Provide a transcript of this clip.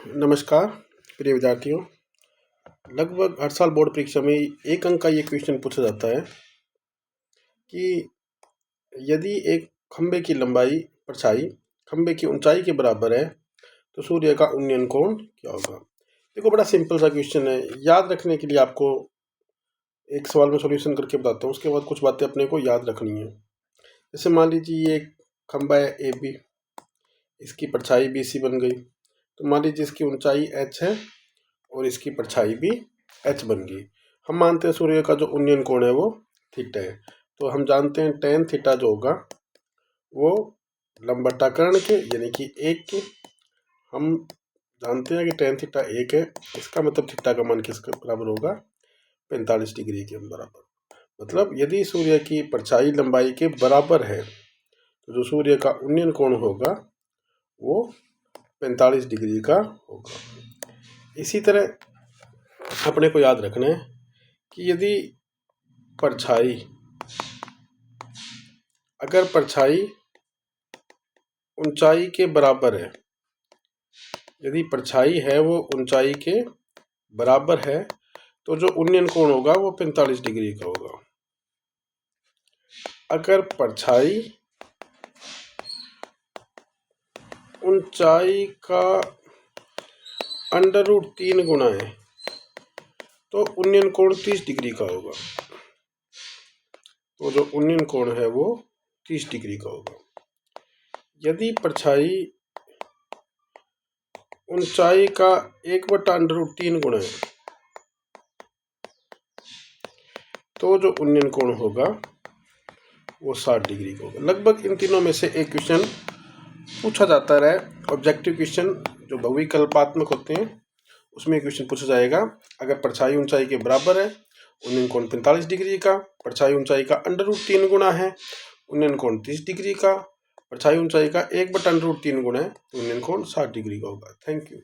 नमस्कार प्रिय विद्यार्थियों। लगभग हर साल बोर्ड परीक्षा में एक अंक का ये क्वेश्चन पूछा जाता है कि यदि एक खंभे की लंबाई परछाई खंभे की ऊंचाई के बराबर है तो सूर्य का उन्नयन कोण क्या होगा। देखो, बड़ा सिंपल सा क्वेश्चन है। याद रखने के लिए आपको एक सवाल में सॉल्यूशन करके बताता हूँ, उसके बाद कुछ बातें अपने को याद रखनी है। जैसे मान लीजिए ये एक खंभा है ए बी, इसकी परछाई बी सी बन गई, तो मान लीजिए इसकी ऊंचाई h है और इसकी परछाई भी h बन गई। हम मानते हैं सूर्य का जो उन्नयन कोण है वो थीटा है, तो हम जानते हैं tan थीटा जो होगा वो लंबवताकरण के यानी कि 1 के, हम जानते हैं कि tan थीटा 1 है, इसका मतलब थीटा का मान किसके बराबर होगा, 45 डिग्री के बराबर। मतलब यदि सूर्य की परछाई लंबाई के बराबर है तो जो सूर्य का उन्नयन कोण होगा वो 45 डिग्री का होगा। इसी तरह अपने को याद रखना है कि यदि अगर परछाई ऊंचाई के बराबर है, यदि परछाई है वो ऊंचाई के बराबर है तो जो उन्नयन कोण होगा वो 45 डिग्री का होगा। अगर परछाई ऊंचाई का √3 गुना है तो उन्नयन कोण 30 डिग्री का होगा। तो जो उन्नयन कोण है वो 30 डिग्री का होगा। यदि परछाई ऊंचाई का 1/√3 गुना है तो जो उन्नयन कोण होगा वो 60 डिग्री का होगा। लगभग इन तीनों में से एक क्वेश्चन पूछा जाता है। ऑब्जेक्टिव क्वेश्चन जो बहुविकल्पात्मक होते हैं उसमें क्वेश्चन पूछा जाएगा। अगर परछाई ऊंचाई के बराबर है, उन्नयन कोण 45 डिग्री का, परछाई ऊंचाई का √3 गुना है, उन्नयन कोण 30 डिग्री का, परछाई ऊंचाई का 1/√3 गुना है तो उन्नयन कोण 60 डिग्री का होगा। Thank you.